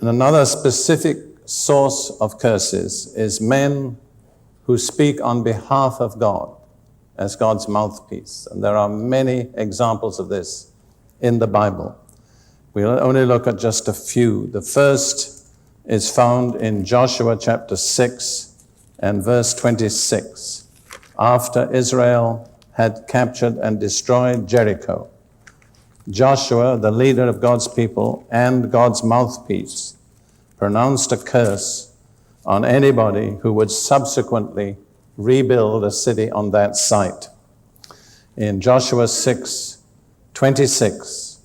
Another specific source of curses is men who speak on behalf of God as God's mouthpiece. And there are many examples of this in the Bible. We'll only look at just a few. The first is found in Joshua chapter 6 and verse 26. After Israel had captured and destroyed Jericho, Joshua, the leader of God's people and God's mouthpiece, pronounced a curse on anybody who would subsequently rebuild a city on that site. In Joshua 6:26,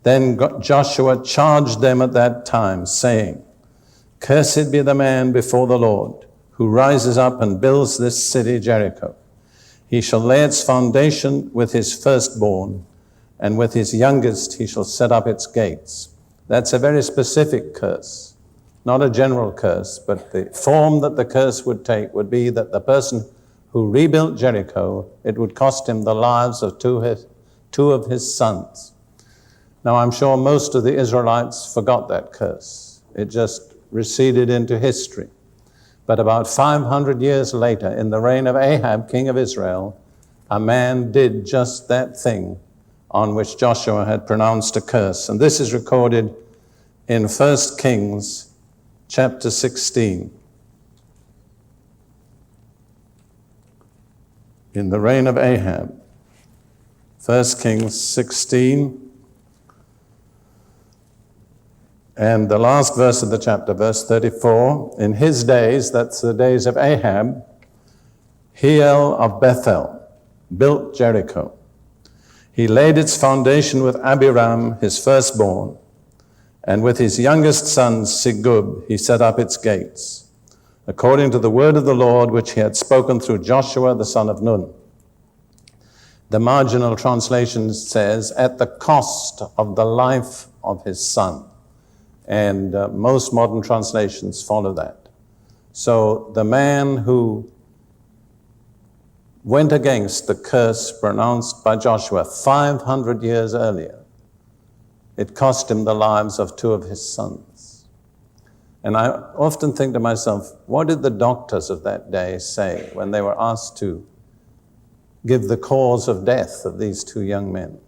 then Joshua charged them at that time, saying, "Cursed be the man before the Lord, who rises up and builds this city Jericho. He shall lay its foundation with his firstborn, and with his youngest he shall set up its gates." That's a very specific curse, not a general curse, but the form that the curse would take would be that the person who rebuilt Jericho, it would cost him the lives of two of his sons. Now, I'm sure most of the Israelites forgot that curse. It just receded into history. But about 500 years later, in the reign of Ahab, king of Israel, a man did just that thing on which Joshua had pronounced a curse. And this is recorded in 1 Kings chapter 16. In the reign of Ahab, 1 Kings 16, and the last verse of the chapter, verse 34, in his days, that's the days of Ahab, Hiel of Bethel built Jericho. He laid its foundation with Abiram, his firstborn, and with his youngest son, Segub, he set up its gates, according to the word of the Lord, which he had spoken through Joshua, the son of Nun. The marginal translation says, at the cost of the life of his son. And most modern translations follow that. So the man who went against the curse pronounced by Joshua 500 years earlier, it cost him the lives of two of his sons. And I often think to myself, what did the doctors of that day say when they were asked to give the cause of death of these two young men?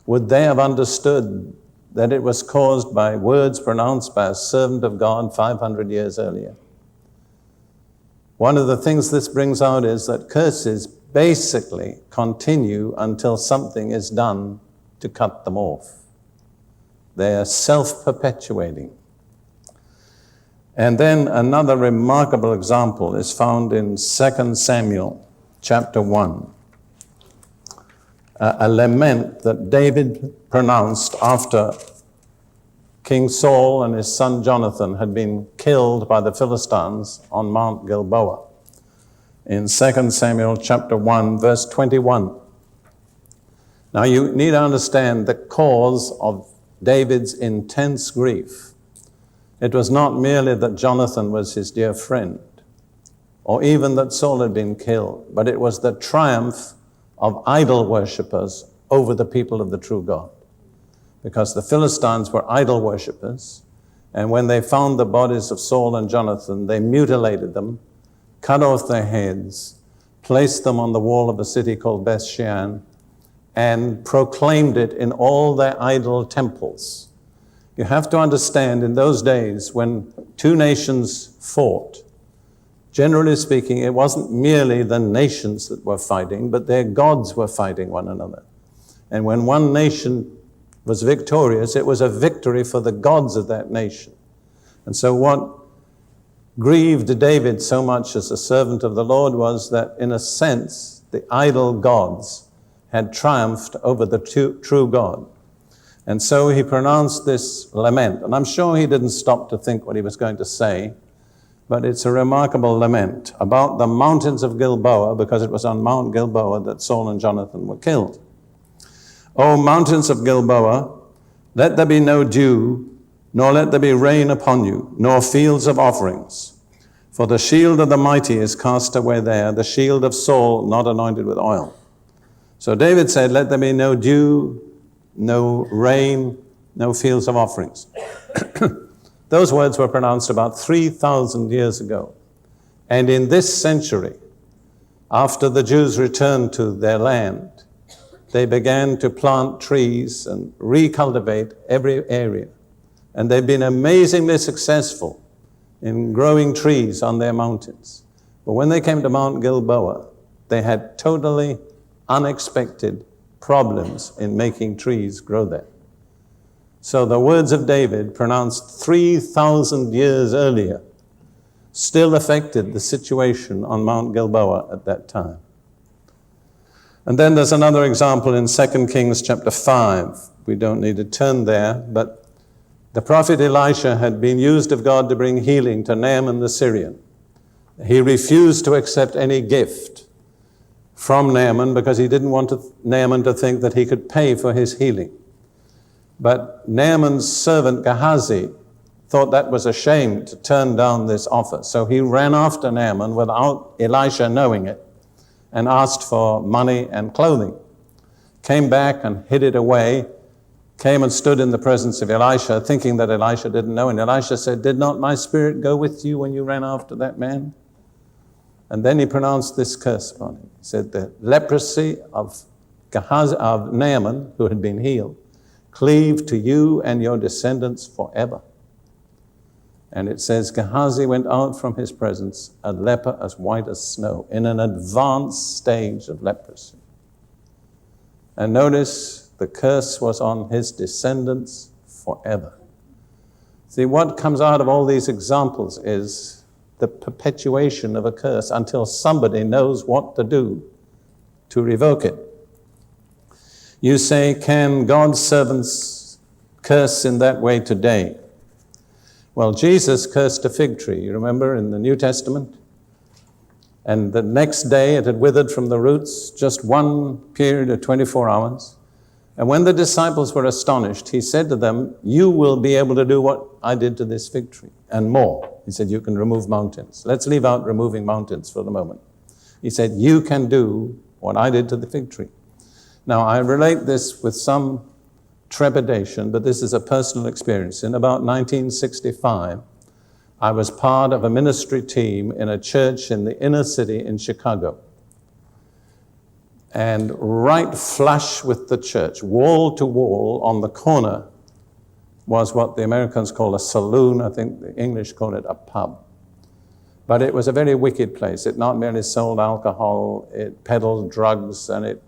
Would they have understood that it was caused by words pronounced by a servant of God 500 years earlier? One of the things this brings out is that curses basically continue until something is done to cut them off. They are self-perpetuating. And then another remarkable example is found in 2 Samuel chapter 1. A lament that David pronounced after King Saul and his son Jonathan had been killed by the Philistines on Mount Gilboa. In 2 Samuel chapter 1, verse 21. Now you need to understand the cause of David's intense grief. It was not merely that Jonathan was his dear friend, or even that Saul had been killed, but it was the triumph of idol worshippers over the people of the true God. Because the Philistines were idol worshippers, and when they found the bodies of Saul and Jonathan, they mutilated them, cut off their heads, placed them on the wall of a city called Bethshean, and proclaimed it in all their idol temples. You have to understand, in those days when two nations fought, generally speaking, it wasn't merely the nations that were fighting, but their gods were fighting one another. And when one nation was victorious, it was a victory for the gods of that nation. And so what grieved David so much as a servant of the Lord was that, in a sense, the idol gods had triumphed over the true God. And so he pronounced this lament. And I'm sure he didn't stop to think what he was going to say, but it's a remarkable lament about the mountains of Gilboa, because it was on Mount Gilboa that Saul and Jonathan were killed. O mountains of Gilboa, let there be no dew, nor let there be rain upon you, nor fields of offerings. For the shield of the mighty is cast away there, the shield of Saul not anointed with oil. So David said, let there be no dew, no rain, no fields of offerings. Those words were pronounced about 3,000 years ago. And in this century, after the Jews returned to their land, they began to plant trees and recultivate every area. And they've been amazingly successful in growing trees on their mountains. But when they came to Mount Gilboa, they had totally unexpected problems in making trees grow there. So the words of David, pronounced 3,000 years earlier, still affected the situation on Mount Gilboa at that time. And then there's another example in 2 Kings chapter 5. We don't need to turn there, but the prophet Elisha had been used of God to bring healing to Naaman the Syrian. He refused to accept any gift from Naaman because he didn't want Naaman to think that he could pay for his healing. But Naaman's servant Gehazi thought that was a shame to turn down this offer. So he ran after Naaman without Elisha knowing it and asked for money and clothing. Came back and hid it away, came and stood in the presence of Elisha, thinking that Elisha didn't know. And Elisha said, "Did not my spirit go with you when you ran after that man?" And then he pronounced this curse upon him. He said, "The leprosy of Naaman, who had been healed, cleave to you and your descendants forever." And it says, Gehazi went out from his presence, a leper as white as snow, in an advanced stage of leprosy. And notice, the curse was on his descendants forever. See, what comes out of all these examples is the perpetuation of a curse until somebody knows what to do to revoke it. You say, can God's servants curse in that way today? Well, Jesus cursed a fig tree, you remember, in the New Testament? And the next day it had withered from the roots, just one period of 24 hours. And when the disciples were astonished, he said to them, "You will be able to do what I did to this fig tree, and more." He said, "You can remove mountains." Let's leave out removing mountains for the moment. He said, "You can do what I did to the fig tree." Now, I relate this with some trepidation, but this is a personal experience. In about 1965, I was part of a ministry team in a church in the inner city in Chicago. And right flush with the church, wall to wall on the corner, was what the Americans call a saloon. I think the English call it a pub. But it was a very wicked place. It not merely sold alcohol, it peddled drugs, and it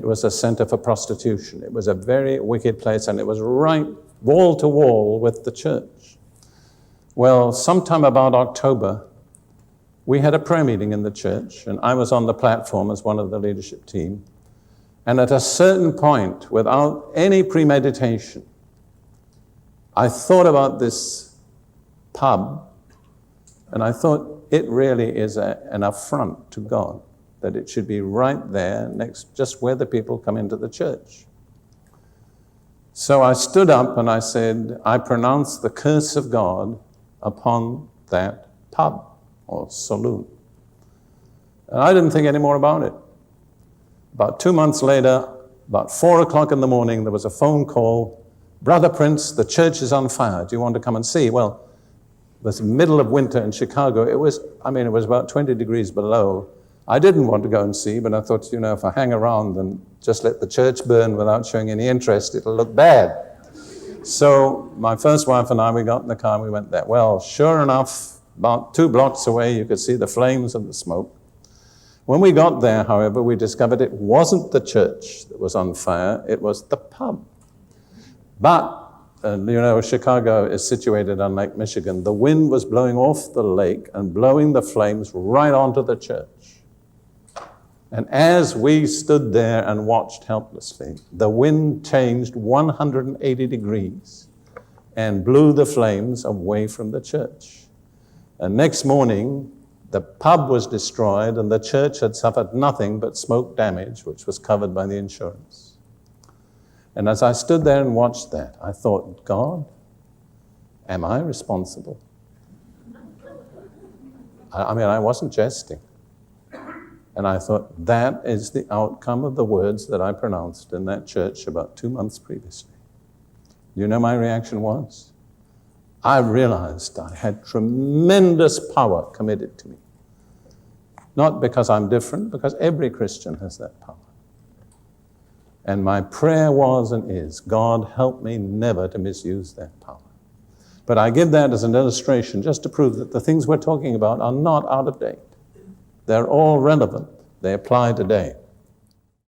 was a center for prostitution. It was a very wicked place, and it was right wall to wall with the church. Well, sometime about October, we had a prayer meeting in the church, and I was on the platform as one of the leadership team. And at a certain point, without any premeditation, I thought about this pub, and I thought it really is an affront to God, that it should be right there next, just where the people come into the church. So I stood up and I said, I pronounce the curse of God upon that pub or saloon. And I didn't think any more about it. About 2 months later, about 4 o'clock in the morning, there was a phone call. "Brother Prince, the church is on fire. Do you want to come and see?" Well, it was the middle of winter in Chicago. It was about 20 degrees below. I didn't want to go and see, but I thought, if I hang around and just let the church burn without showing any interest, it'll look bad. So my first wife and I, we got in the car and we went there. Well, sure enough, about 2 blocks away, you could see the flames and the smoke. When we got there, however, we discovered it wasn't the church that was on fire, it was the pub. But, Chicago is situated on Lake Michigan. The wind was blowing off the lake and blowing the flames right onto the church. And as we stood there and watched helplessly, the wind changed 180 degrees and blew the flames away from the church. And next morning, the pub was destroyed and the church had suffered nothing but smoke damage, which was covered by the insurance. And as I stood there and watched that, I thought, God, am I responsible? I wasn't jesting. And I thought, that is the outcome of the words that I pronounced in that church about 2 months previously. You know my reaction was? I realized I had tremendous power committed to me. Not because I'm different, because every Christian has that power. And my prayer was and is, God, help me never to misuse that power. But I give that as an illustration just to prove that the things we're talking about are not out of date. They're all relevant. They apply today.